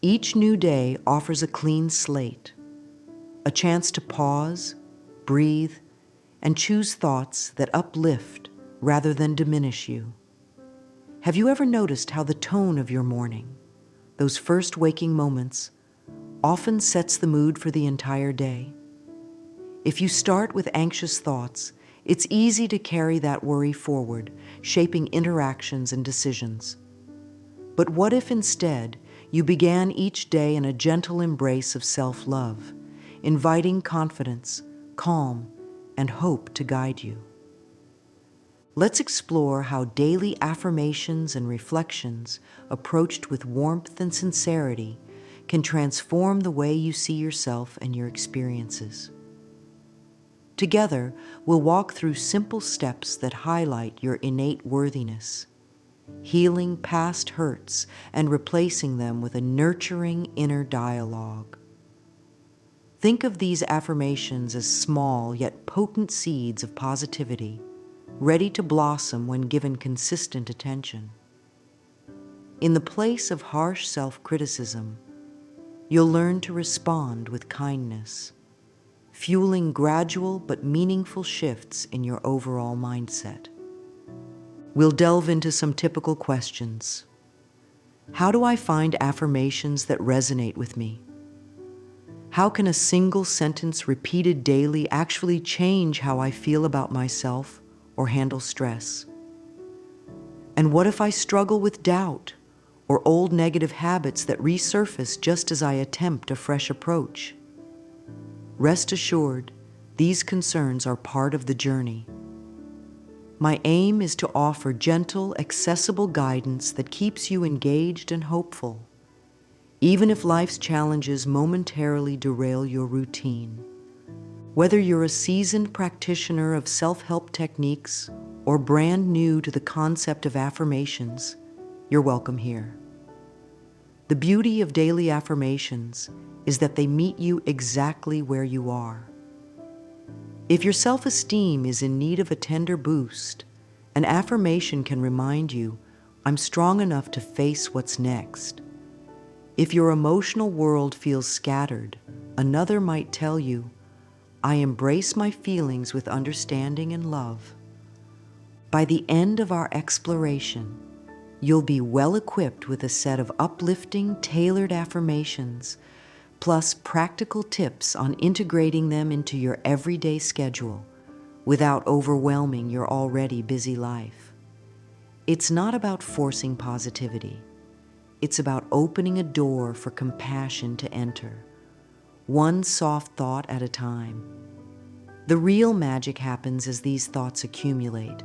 Each new day offers a clean slate, a chance to pause, breathe, and choose thoughts that uplift rather than diminish you. Have you ever noticed how the tone of your morning, those first waking moments, often sets the mood for the entire day? If you start with anxious thoughts, it's easy to carry that worry forward, shaping interactions and decisions. But what if instead you began each day in a gentle embrace of self-love, inviting confidence, calm, and hope to guide you? Let's explore how daily affirmations and reflections, approached with warmth and sincerity, can transform the way you see yourself and your experiences. Together, we'll walk through simple steps that highlight your innate worthiness, healing past hurts and replacing them with a nurturing inner dialogue. Think of these affirmations as small yet potent seeds of positivity, ready to blossom when given consistent attention. In the place of harsh self-criticism, you'll learn to respond with kindness, fueling gradual but meaningful shifts in your overall mindset. We'll delve into some typical questions. How do I find affirmations that resonate with me? How can a single sentence repeated daily actually change how I feel about myself or handle stress? And what if I struggle with doubt or old negative habits that resurface just as I attempt a fresh approach? Rest assured, these concerns are part of the journey. My aim is to offer gentle, accessible guidance that keeps you engaged and hopeful, even if life's challenges momentarily derail your routine. Whether you're a seasoned practitioner of self-help techniques or brand new to the concept of affirmations, you're welcome here. The beauty of daily affirmations is that they meet you exactly where you are. If your self-esteem is in need of a tender boost, an affirmation can remind you, I'm strong enough to face what's next. If your emotional world feels scattered, another might tell you, I embrace my feelings with understanding and love. By the end of our exploration, you'll be well equipped with a set of uplifting, tailored affirmations, plus practical tips on integrating them into your everyday schedule without overwhelming your already busy life. It's not about forcing positivity. It's about opening a door for compassion to enter, one soft thought at a time. The real magic happens as these thoughts accumulate,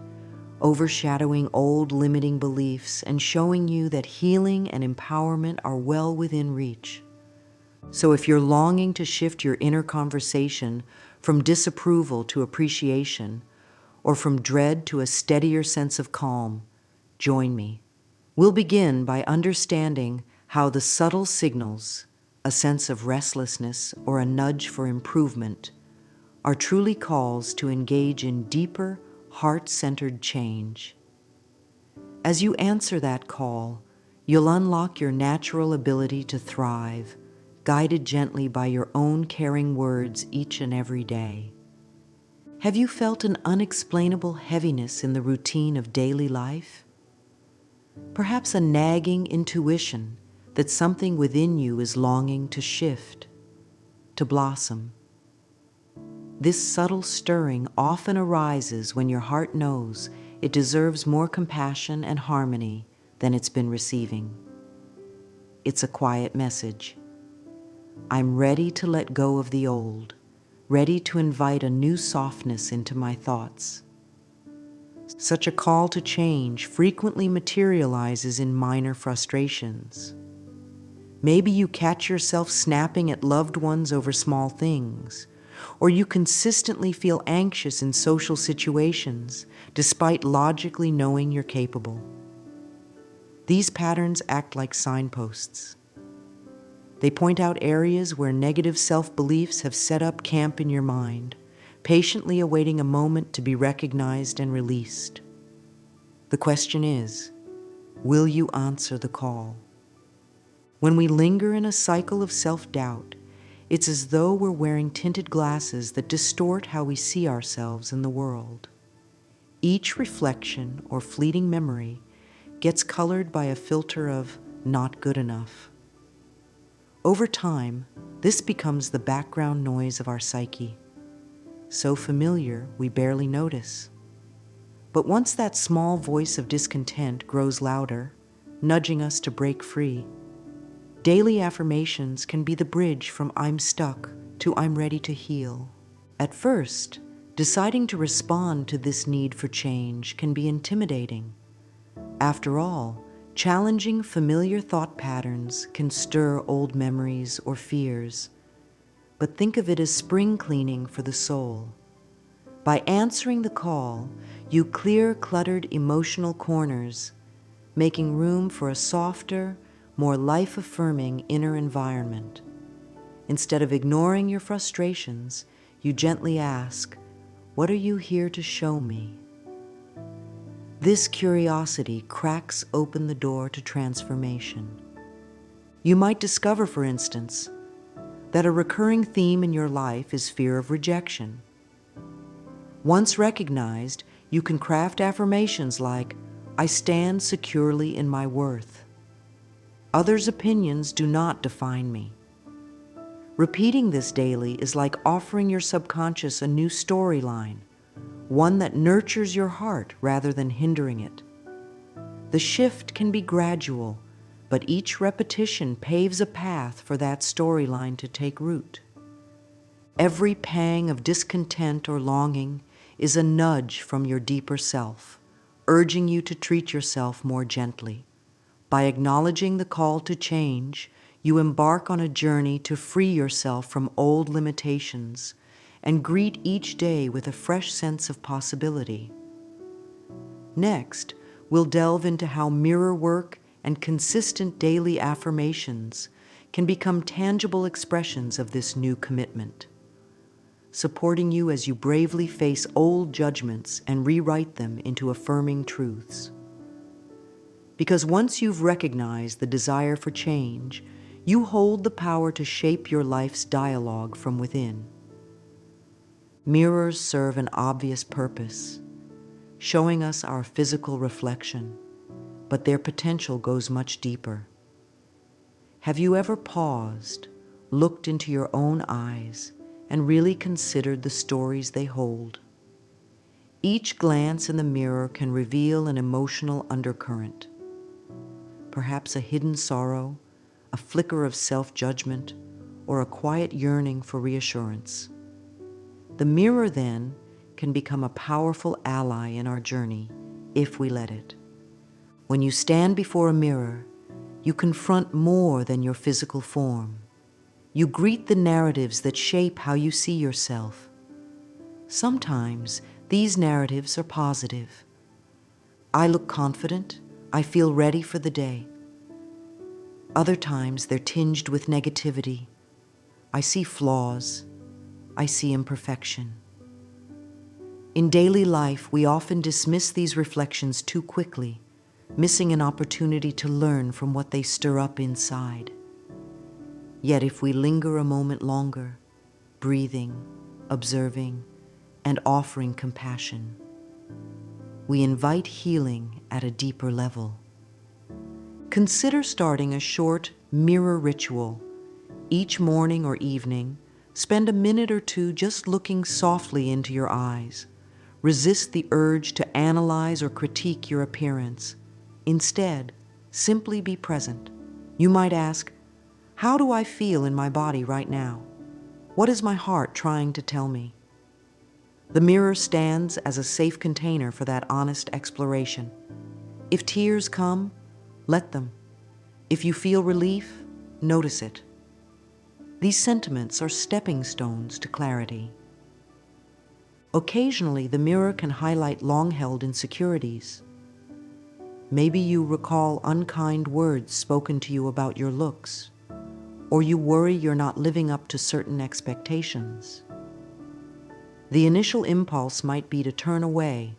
overshadowing old limiting beliefs and showing you that healing and empowerment are well within reach. So if you're longing to shift your inner conversation from disapproval to appreciation, or from dread to a steadier sense of calm, join me. We'll begin by understanding how the subtle signals, a sense of restlessness or a nudge for improvement, are truly calls to engage in deeper, heart-centered change. As you answer that call, you'll unlock your natural ability to thrive, guided gently by your own caring words each and every day. Have you felt an unexplainable heaviness in the routine of daily life? Perhaps a nagging intuition that something within you is longing to shift, to blossom. This subtle stirring often arises when your heart knows it deserves more compassion and harmony than it's been receiving. It's a quiet message. I'm ready to let go of the old, ready to invite a new softness into my thoughts. Such a call to change frequently materializes in minor frustrations. Maybe you catch yourself snapping at loved ones over small things, or you consistently feel anxious in social situations despite logically knowing you're capable. These patterns act like signposts. They point out areas where negative self-beliefs have set up camp in your mind, patiently awaiting a moment to be recognized and released. The question is, will you answer the call? When we linger in a cycle of self-doubt, it's as though we're wearing tinted glasses that distort how we see ourselves in the world. Each reflection or fleeting memory gets colored by a filter of not good enough. Over time, this becomes the background noise of our psyche, so familiar we barely notice. But once that small voice of discontent grows louder, nudging us to break free, daily affirmations can be the bridge from I'm stuck to I'm ready to heal. At first, deciding to respond to this need for change can be intimidating. After all, challenging familiar thought patterns can stir old memories or fears. But think of it as spring cleaning for the soul. By answering the call, you clear cluttered emotional corners, making room for a softer, more life-affirming inner environment. Instead of ignoring your frustrations, you gently ask, "What are you here to show me?" This curiosity cracks open the door to transformation. You might discover, for instance, that a recurring theme in your life is fear of rejection. Once recognized, you can craft affirmations like, "I stand securely in my worth. Others' opinions do not define me." Repeating this daily is like offering your subconscious a new storyline, one that nurtures your heart rather than hindering it. The shift can be gradual, but each repetition paves a path for that storyline to take root. Every pang of discontent or longing is a nudge from your deeper self, urging you to treat yourself more gently. By acknowledging the call to change, you embark on a journey to free yourself from old limitations and greet each day with a fresh sense of possibility. Next, we'll delve into how mirror work and consistent daily affirmations can become tangible expressions of this new commitment, supporting you as you bravely face old judgments and rewrite them into affirming truths. Because once you've recognized the desire for change, you hold the power to shape your life's dialogue from within. Mirrors serve an obvious purpose, showing us our physical reflection, but their potential goes much deeper. Have you ever paused, looked into your own eyes, and really considered the stories they hold? Each glance in the mirror can reveal an emotional undercurrent, perhaps a hidden sorrow, a flicker of self-judgment, or a quiet yearning for reassurance. The mirror, then, can become a powerful ally in our journey, if we let it. When you stand before a mirror, you confront more than your physical form. You greet the narratives that shape how you see yourself. Sometimes these narratives are positive. I look confident. I feel ready for the day. Other times they're tinged with negativity. I see flaws. I see imperfection. In daily life, we often dismiss these reflections too quickly, missing an opportunity to learn from what they stir up inside. Yet if we linger a moment longer, breathing, observing, and offering compassion, we invite healing at a deeper level. Consider starting a short mirror ritual. Each morning or evening, spend a minute or two just looking softly into your eyes. Resist the urge to analyze or critique your appearance. Instead, simply be present. You might ask, "How do I feel in my body right now? What is my heart trying to tell me?" The mirror stands as a safe container for that honest exploration. If tears come, let them. If you feel relief, notice it. These sentiments are stepping stones to clarity. Occasionally, the mirror can highlight long-held insecurities. Maybe you recall unkind words spoken to you about your looks, or you worry you're not living up to certain expectations. The initial impulse might be to turn away,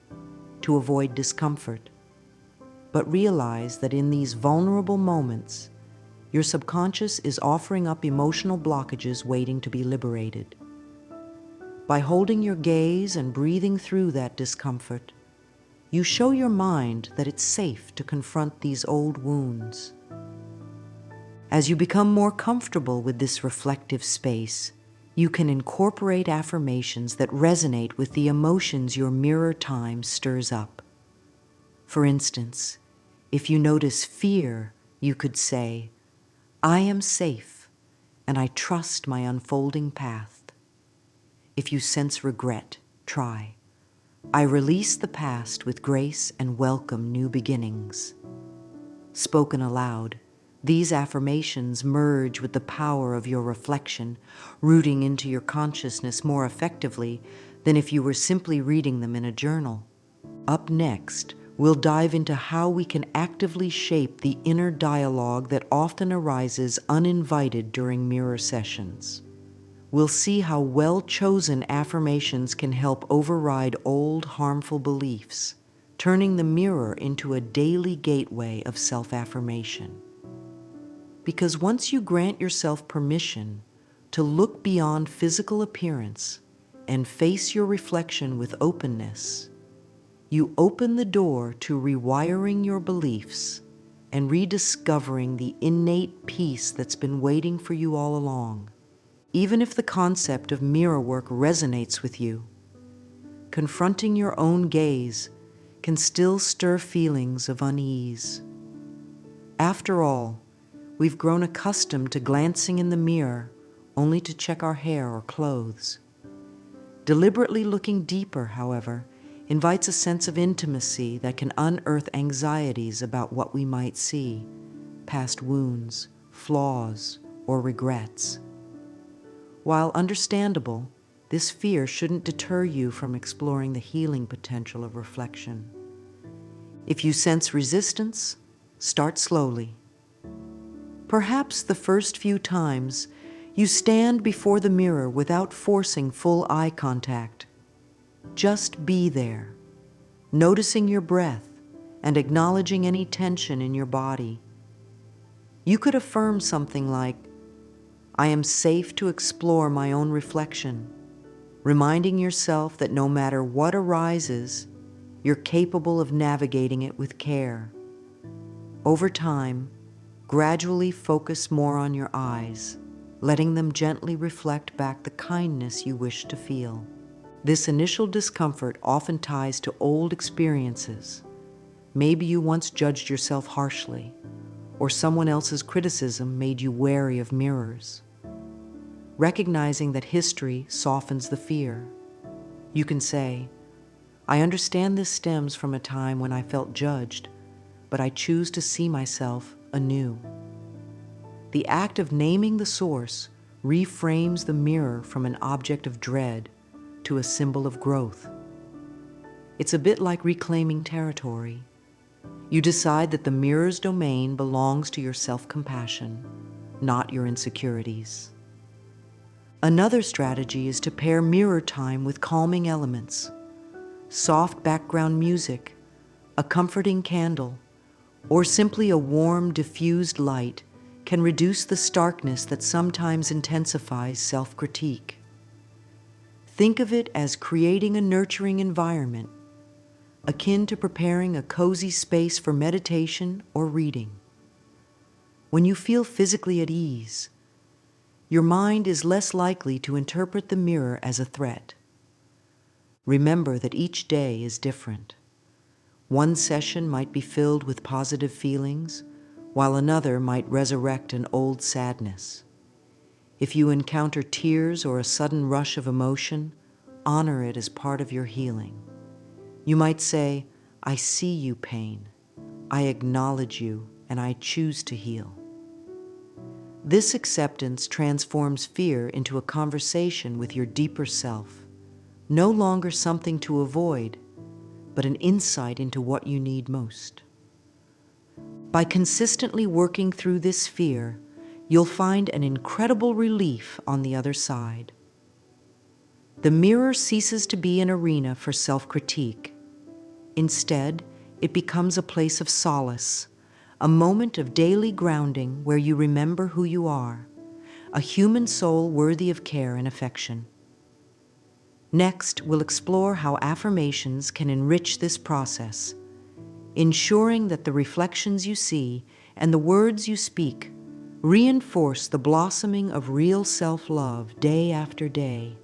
to avoid discomfort, but realize that in these vulnerable moments, Your subconscious is offering up emotional blockages waiting to be liberated. By holding your gaze and breathing through that discomfort, you show your mind that it's safe to confront these old wounds. As you become more comfortable with this reflective space, you can incorporate affirmations that resonate with the emotions your mirror time stirs up. For instance, if you notice fear, you could say, "I am safe, and I trust my unfolding path." If you sense regret, try, "I release the past with grace and welcome new beginnings." Spoken aloud, these affirmations merge with the power of your reflection, rooting into your consciousness more effectively than if you were simply reading them in a journal. Up next, we'll dive into how we can actively shape the inner dialogue that often arises uninvited during mirror sessions. We'll see how well-chosen affirmations can help override old, harmful beliefs, turning the mirror into a daily gateway of self-affirmation. Because once you grant yourself permission to look beyond physical appearance and face your reflection with openness, you open the door to rewiring your beliefs and rediscovering the innate peace that's been waiting for you all along. Even if the concept of mirror work resonates with you, confronting your own gaze can still stir feelings of unease. After all, we've grown accustomed to glancing in the mirror only to check our hair or clothes. Deliberately looking deeper, however, invites a sense of intimacy that can unearth anxieties about what we might see, past wounds, flaws, or regrets. While understandable, this fear shouldn't deter you from exploring the healing potential of reflection. If you sense resistance, start slowly. Perhaps the first few times, you stand before the mirror without forcing full eye contact. Just be there, noticing your breath and acknowledging any tension in your body. You could affirm something like, "I am safe to explore my own reflection," reminding yourself that no matter what arises, you're capable of navigating it with care. Over time, gradually focus more on your eyes, letting them gently reflect back the kindness you wish to feel. This initial discomfort often ties to old experiences. Maybe you once judged yourself harshly, or someone else's criticism made you wary of mirrors. Recognizing that history softens the fear, you can say, "I understand this stems from a time when I felt judged, but I choose to see myself anew." The act of naming the source reframes the mirror from an object of dread to a symbol of growth. It's a bit like reclaiming territory. You decide that the mirror's domain belongs to your self-compassion, not your insecurities. Another strategy is to pair mirror time with calming elements. Soft background music, a comforting candle, or simply a warm, diffused light can reduce the starkness that sometimes intensifies self-critique. Think of it as creating a nurturing environment, akin to preparing a cozy space for meditation or reading. When you feel physically at ease, your mind is less likely to interpret the mirror as a threat. Remember that each day is different. One session might be filled with positive feelings, while another might resurrect an old sadness. If you encounter tears or a sudden rush of emotion, honor it as part of your healing. You might say, "I see you, pain. I acknowledge you, and I choose to heal." This acceptance transforms fear into a conversation with your deeper self, no longer something to avoid, but an insight into what you need most. By consistently working through this fear, you'll find an incredible relief on the other side. The mirror ceases to be an arena for self-critique. Instead, it becomes a place of solace, a moment of daily grounding where you remember who you are, a human soul worthy of care and affection. Next, we'll explore how affirmations can enrich this process, ensuring that the reflections you see and the words you speak reinforce the blossoming of real self-love day after day.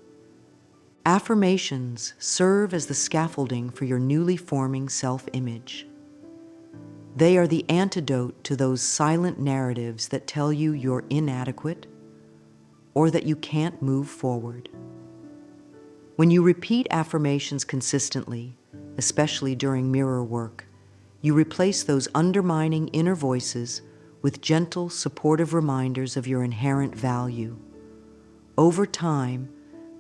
Affirmations serve as the scaffolding for your newly forming self-image. They are the antidote to those silent narratives that tell you you're inadequate or that you can't move forward. When you repeat affirmations consistently, especially during mirror work, you replace those undermining inner voices with gentle, supportive reminders of your inherent value. Over time,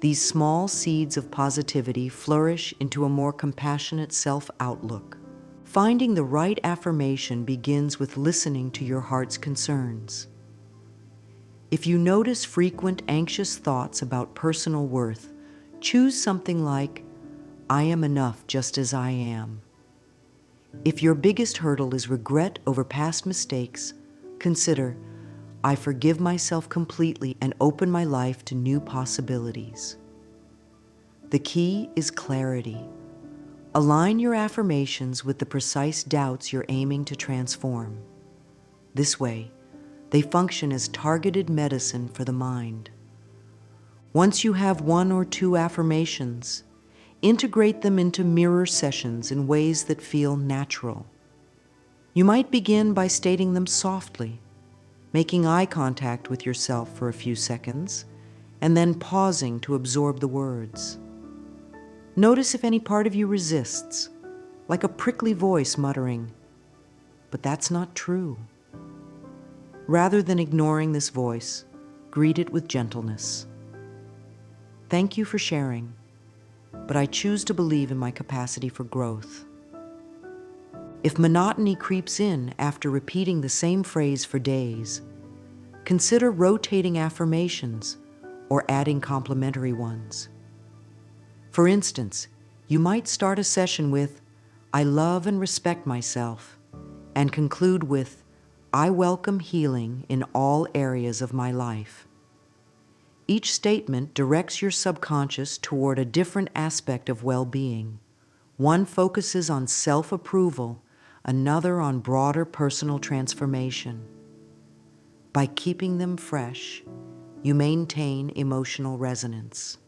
these small seeds of positivity flourish into a more compassionate self-outlook. Finding the right affirmation begins with listening to your heart's concerns. If you notice frequent anxious thoughts about personal worth, choose something like, "I am enough just as I am." If your biggest hurdle is regret over past mistakes, consider, "I forgive myself completely and open my life to new possibilities." The key is clarity. Align your affirmations with the precise doubts you're aiming to transform. This way, they function as targeted medicine for the mind. Once you have one or two affirmations, integrate them into mirror sessions in ways that feel natural. You might begin by stating them softly, making eye contact with yourself for a few seconds, and then pausing to absorb the words. Notice if any part of you resists, like a prickly voice muttering, "But that's not true." Rather than ignoring this voice, greet it with gentleness. "Thank you for sharing, but I choose to believe in my capacity for growth." If monotony creeps in after repeating the same phrase for days, consider rotating affirmations or adding complementary ones. For instance, you might start a session with, "I love and respect myself," and conclude with, "I welcome healing in all areas of my life." Each statement directs your subconscious toward a different aspect of well-being. One focuses on self-approval, another on broader personal transformation. By keeping them fresh, you maintain emotional resonance.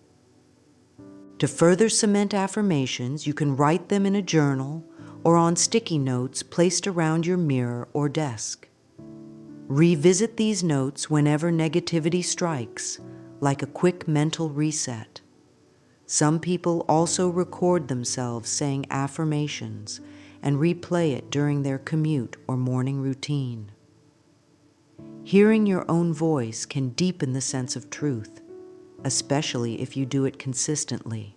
To further cement affirmations, you can write them in a journal or on sticky notes placed around your mirror or desk. Revisit these notes whenever negativity strikes, like a quick mental reset. Some people also record themselves saying affirmations and replay it during their commute or morning routine. Hearing your own voice can deepen the sense of truth, especially if you do it consistently.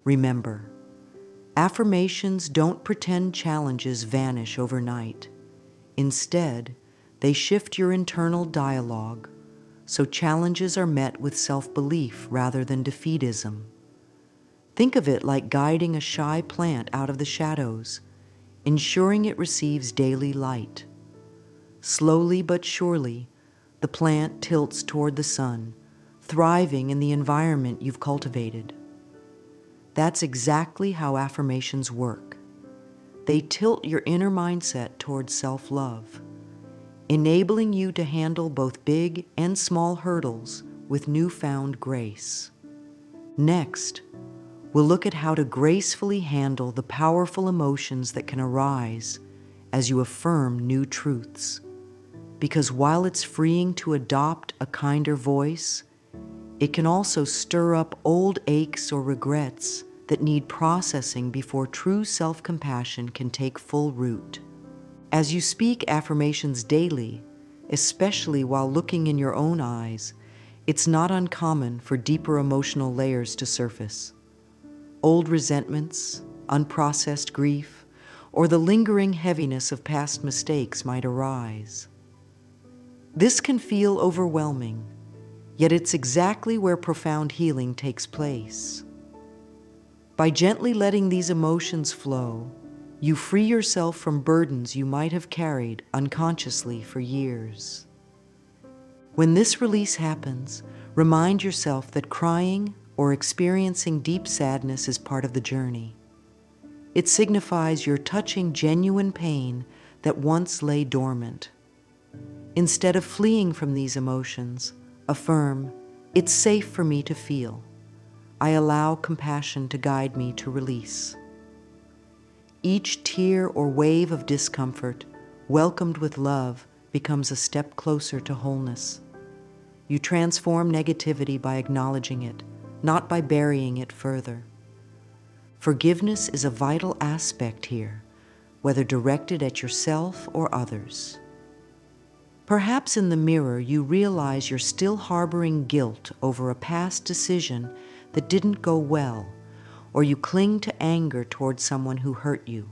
Remember, affirmations don't pretend challenges vanish overnight. Instead, they shift your internal dialogue, so challenges are met with self-belief rather than defeatism. Think of it like guiding a shy plant out of the shadows, ensuring it receives daily light. Slowly but surely, the plant tilts toward the sun, thriving in the environment you've cultivated. That's exactly how affirmations work. They tilt your inner mindset towards self-love, enabling you to handle both big and small hurdles with newfound grace. Next, we'll look at how to gracefully handle the powerful emotions that can arise as you affirm new truths. Because while it's freeing to adopt a kinder voice, it can also stir up old aches or regrets that need processing before true self-compassion can take full root. As you speak affirmations daily, especially while looking in your own eyes, it's not uncommon for deeper emotional layers to surface. Old resentments, unprocessed grief, or the lingering heaviness of past mistakes might arise. This can feel overwhelming, yet it's exactly where profound healing takes place. By gently letting these emotions flow, You free yourself from burdens you might have carried unconsciously for years. When this release happens, remind yourself that crying or experiencing deep sadness is part of the journey. It signifies you're touching genuine pain that once lay dormant. Instead of fleeing from these emotions, affirm, "It's safe for me to feel. I allow compassion to guide me to release." Each tear or wave of discomfort, welcomed with love, becomes a step closer to wholeness. You transform negativity by acknowledging it, not by burying it further. Forgiveness is a vital aspect here, whether directed at yourself or others. Perhaps in the mirror you realize you're still harboring guilt over a past decision that didn't go well, or you cling to anger towards someone who hurt you.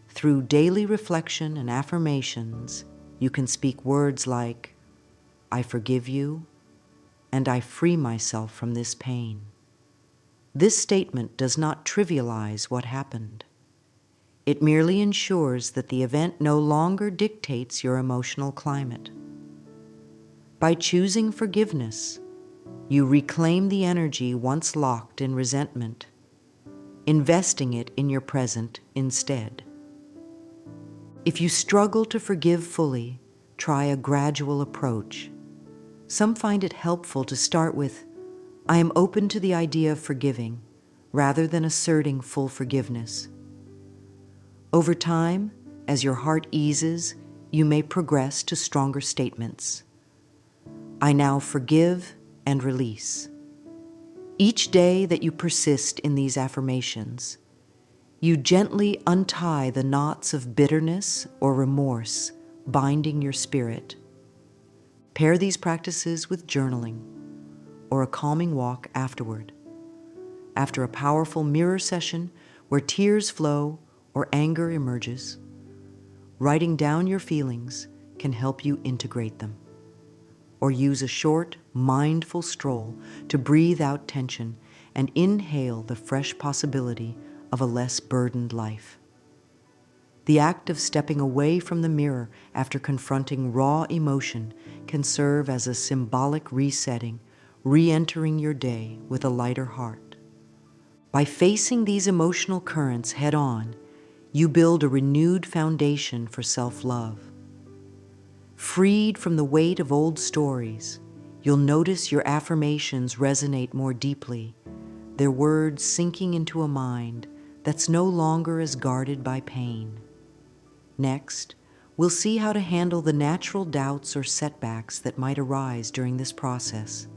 Through daily reflection and affirmations, you can speak words like, "I forgive you," and "I free myself from this pain." This statement does not trivialize what happened. It merely ensures that the event no longer dictates your emotional climate. By choosing forgiveness, you reclaim the energy once locked in resentment, investing it in your present instead. If you struggle to forgive fully, try a gradual approach. Some find it helpful to start with, "I am open to the idea of forgiving," rather than asserting full forgiveness. Over time, as your heart eases, you may progress to stronger statements. "I now forgive and release." Each day that you persist in these affirmations, you gently untie the knots of bitterness or remorse binding your spirit. Pair these practices with journaling or a calming walk afterward. After a powerful mirror session where tears flow or anger emerges, writing down your feelings can help you integrate them. Or use a short, mindful stroll to breathe out tension and inhale the fresh possibility of a less burdened life. The act of stepping away from the mirror after confronting raw emotion can serve as a symbolic resetting, re-entering your day with a lighter heart. By facing these emotional currents head-on, you build a renewed foundation for self-love. Freed from the weight of old stories, you'll notice your affirmations resonate more deeply, their words sinking into a mind that's no longer as guarded by pain. Next, we'll see how to handle the natural doubts or setbacks that might arise during this process,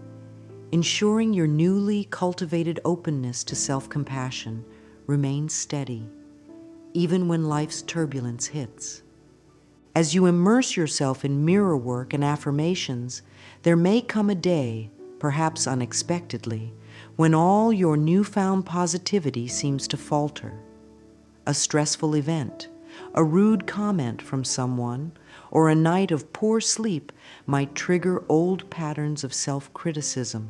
ensuring your newly cultivated openness to self-compassion remains steady, even when life's turbulence hits. As you immerse yourself in mirror work and affirmations, there may come a day, perhaps unexpectedly, when all your newfound positivity seems to falter. A stressful event, a rude comment from someone, or a night of poor sleep might trigger old patterns of self-criticism.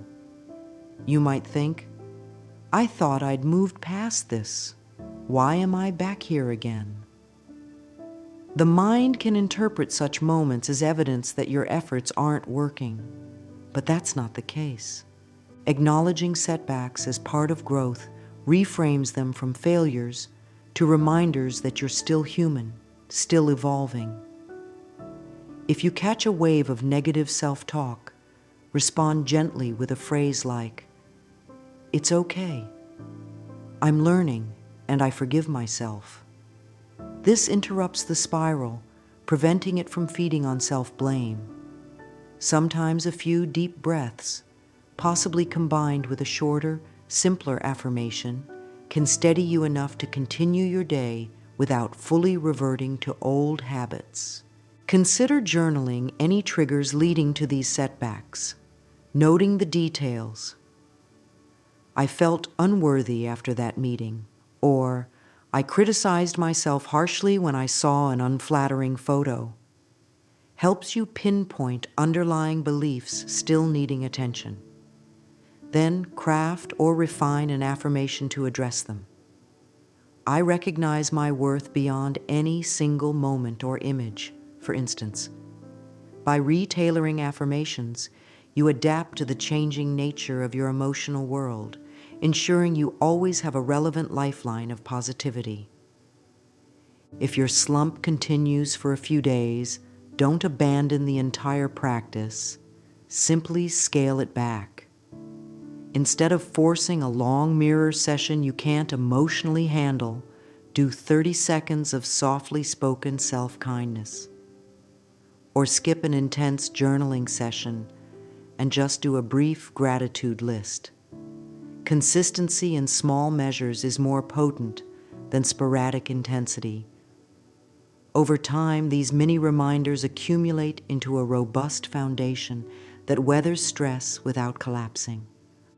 You might think, "I thought I'd moved past this. Why am I back here again?" The mind can interpret such moments as evidence that your efforts aren't working, but that's not the case. Acknowledging setbacks as part of growth reframes them from failures to reminders that you're still human, still evolving. If you catch a wave of negative self-talk, respond gently with a phrase like, "It's okay. I'm learning and I forgive myself." This interrupts the spiral, preventing it from feeding on self-blame. Sometimes a few deep breaths, possibly combined with a shorter, simpler affirmation, can steady you enough to continue your day without fully reverting to old habits. Consider journaling any triggers leading to these setbacks, noting the details. "I felt unworthy after that meeting," or "I criticized myself harshly when I saw an unflattering photo," helps you pinpoint underlying beliefs still needing attention. Then craft or refine an affirmation to address them. I recognize my worth beyond any single moment or image, for instance. By retailoring affirmations, you adapt to the changing nature of your emotional world, ensuring you always have a relevant lifeline of positivity. If your slump continues for a few days, don't abandon the entire practice. Simply scale it back. Instead of forcing a long mirror session you can't emotionally handle, do 30 seconds of softly spoken self-kindness. Or skip an intense journaling session and just do a brief gratitude list. Consistency in small measures is more potent than sporadic intensity. Over time, these mini reminders accumulate into a robust foundation that weathers stress without collapsing.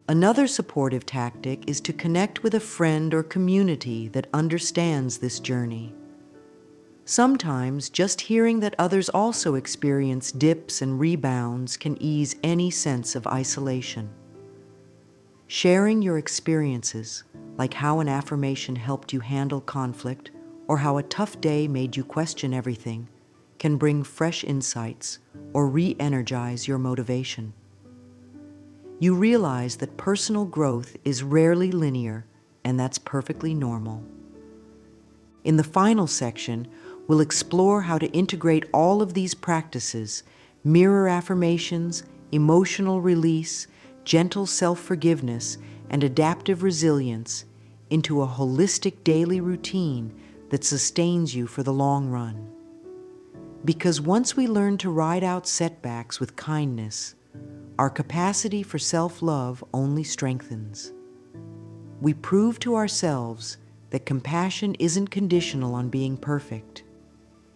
Another supportive tactic is to connect with a friend or community that understands this journey. Sometimes, just hearing that others also experience dips and rebounds can ease any sense of isolation. Sharing your experiences, like how an affirmation helped you handle conflict or how a tough day made you question everything, can bring fresh insights or re-energize your motivation. You realize that personal growth is rarely linear, and that's perfectly normal. In the final section, we'll explore how to integrate all of these practices, mirror affirmations, emotional release, gentle self-forgiveness, and adaptive resilience into a holistic daily routine that sustains you for the long run. Because once we learn to ride out setbacks with kindness, our capacity for self-love only strengthens. We prove to ourselves that compassion isn't conditional on being perfect.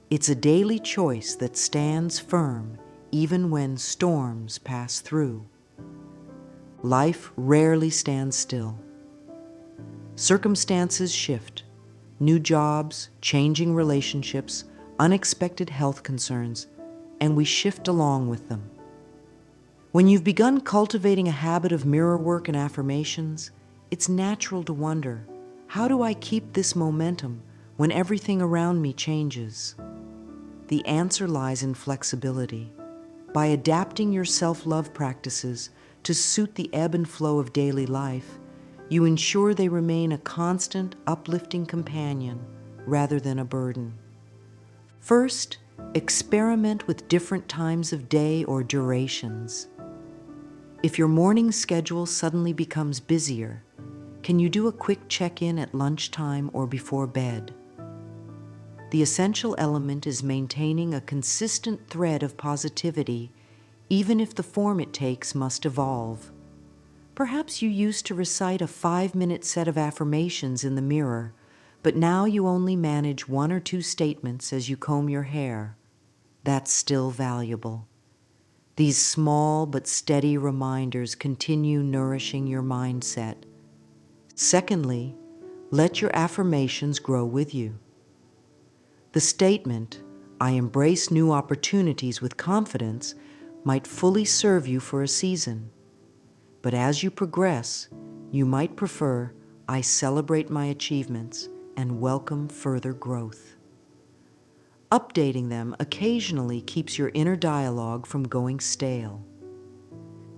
It's a daily choice that stands firm even when storms pass through. Life rarely stands still. Circumstances shift. New jobs, changing relationships, unexpected health concerns, and we shift along with them. When you've begun cultivating a habit of mirror work and affirmations, it's natural to wonder, how do I keep this momentum when everything around me changes? The answer lies in flexibility. By adapting your self-love practices to suit the ebb and flow of daily life, you ensure they remain a constant, uplifting companion rather than a burden. First, experiment with different times of day or durations. If your morning schedule suddenly becomes busier, can you do a quick check-in at lunchtime or before bed? The essential element is maintaining a consistent thread of positivity, even if the form it takes must evolve. Perhaps you used to recite a 5-minute set of affirmations in the mirror, but now you only manage 1 or 2 statements as you comb your hair. That's still valuable. These small but steady reminders continue nourishing your mindset. Secondly, let your affirmations grow with you. The statement, "I embrace new opportunities with confidence," might fully serve you for a season. But as you progress, you might prefer, "I celebrate my achievements and welcome further growth." Updating them occasionally keeps your inner dialogue from going stale.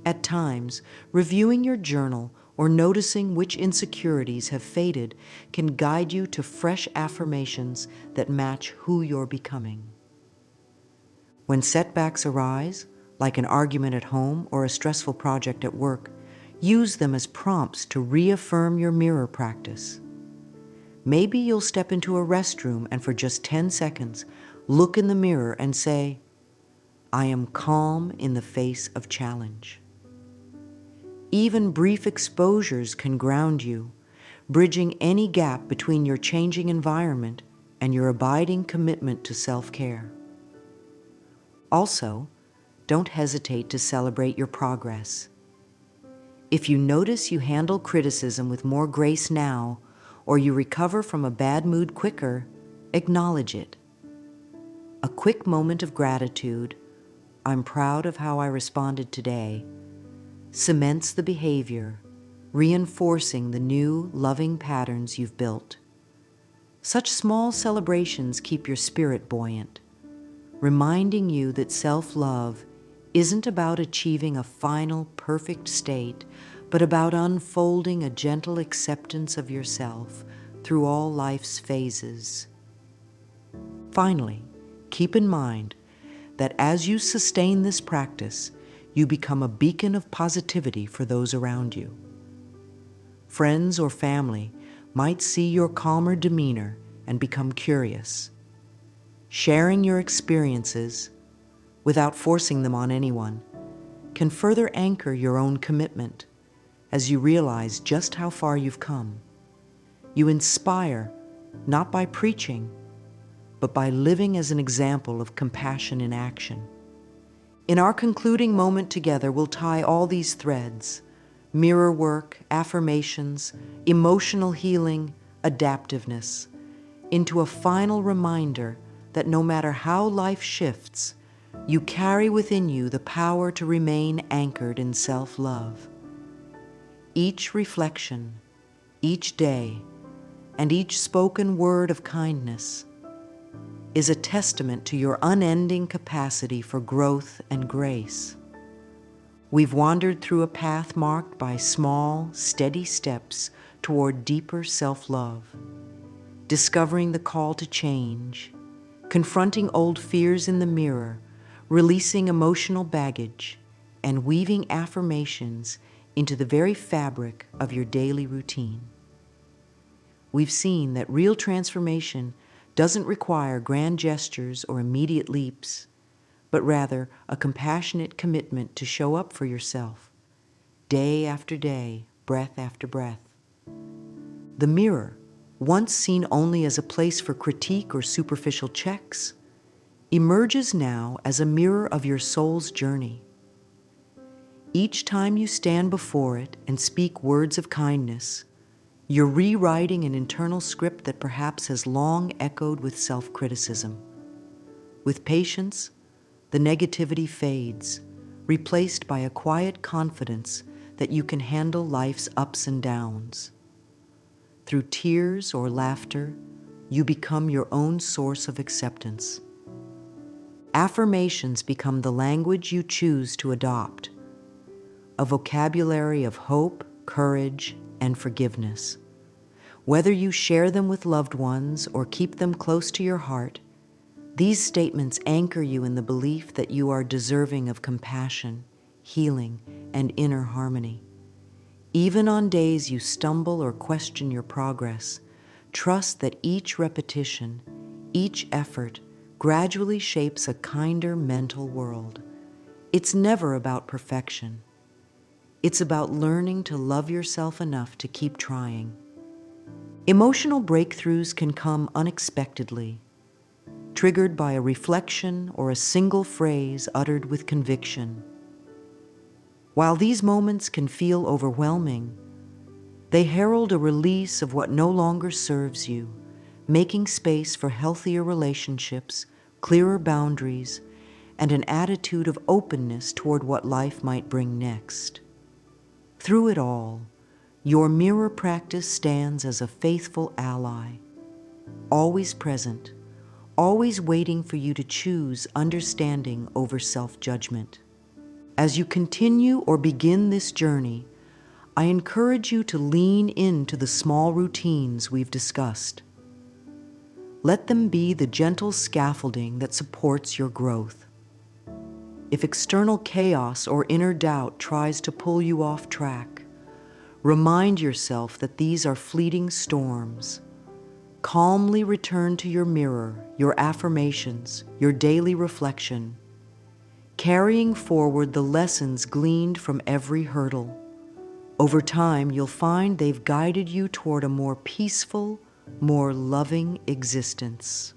At times, reviewing your journal or noticing which insecurities have faded can guide you to fresh affirmations that match who you're becoming. When setbacks arise, like an argument at home or a stressful project at work, use them as prompts to reaffirm your mirror practice. Maybe you'll step into a restroom and for just 10 seconds, look in the mirror and say, "I am calm in the face of challenge." Even brief exposures can ground you, bridging any gap between your changing environment and your abiding commitment to self-care. Also, don't hesitate to celebrate your progress. If you notice you handle criticism with more grace now, or you recover from a bad mood quicker, acknowledge it. A quick moment of gratitude, "I'm proud of how I responded today," cements the behavior, reinforcing the new, loving patterns you've built. Such small celebrations keep your spirit buoyant, reminding you that self-love isn't about achieving a final, perfect state, but about unfolding a gentle acceptance of yourself through all life's phases. Finally, keep in mind that as you sustain this practice, you become a beacon of positivity for those around you. Friends or family might see your calmer demeanor and become curious. Sharing your experiences, without forcing them on anyone, can further anchor your own commitment as you realize just how far you've come. You inspire not by preaching, but by living as an example of compassion in action. In our concluding moment together, we'll tie all these threads: mirror work, affirmations, emotional healing, adaptiveness, into a final reminder that no matter how life shifts, you carry within you the power to remain anchored in self-love. Each reflection, each day, and each spoken word of kindness is a testament to your unending capacity for growth and grace. We've wandered through a path marked by small, steady steps toward deeper self-love, discovering the call to change, confronting old fears in the mirror, releasing emotional baggage, and weaving affirmations into the very fabric of your daily routine. We've seen that real transformation doesn't require grand gestures or immediate leaps, but rather a compassionate commitment to show up for yourself, day after day, breath after breath. The mirror, once seen only as a place for critique or superficial checks, emerges now as a mirror of your soul's journey. Each time you stand before it and speak words of kindness, you're rewriting an internal script that perhaps has long echoed with self-criticism. With patience, the negativity fades, replaced by a quiet confidence that you can handle life's ups and downs. Through tears or laughter, you become your own source of acceptance. Affirmations become the language you choose to adopt, a vocabulary of hope, courage, and forgiveness. Whether you share them with loved ones or keep them close to your heart, these statements anchor you in the belief that you are deserving of compassion, healing, and inner harmony. Even on days you stumble or question your progress, trust that each repetition, each effort, gradually shapes a kinder mental world. It's never about perfection. It's about learning to love yourself enough to keep trying. Emotional breakthroughs can come unexpectedly, triggered by a reflection or a single phrase uttered with conviction. While these moments can feel overwhelming, they herald a release of what no longer serves you, making space for healthier relationships, clearer boundaries, and an attitude of openness toward what life might bring next. Through it all, your mirror practice stands as a faithful ally, always present, always waiting for you to choose understanding over self-judgment. As you continue or begin this journey, I encourage you to lean into the small routines we've discussed. Let them be the gentle scaffolding that supports your growth. If external chaos or inner doubt tries to pull you off track, remind yourself that these are fleeting storms. Calmly return to your mirror, your affirmations, your daily reflection, carrying forward the lessons gleaned from every hurdle. Over time, you'll find they've guided you toward a more peaceful, more loving existence.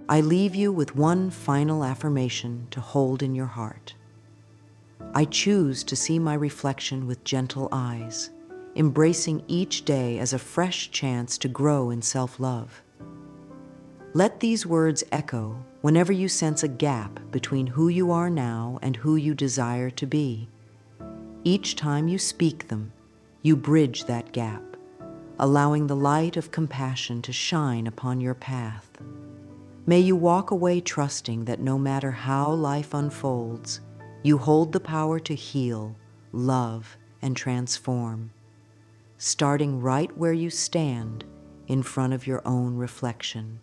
I leave you with one final affirmation to hold in your heart. I choose to see my reflection with gentle eyes, embracing each day as a fresh chance to grow in self-love. Let these words echo whenever you sense a gap between who you are now and who you desire to be. Each time you speak them, you bridge that gap, allowing the light of compassion to shine upon your path. May you walk away trusting that no matter how life unfolds, you hold the power to heal, love, and transform, starting right where you stand in front of your own reflection.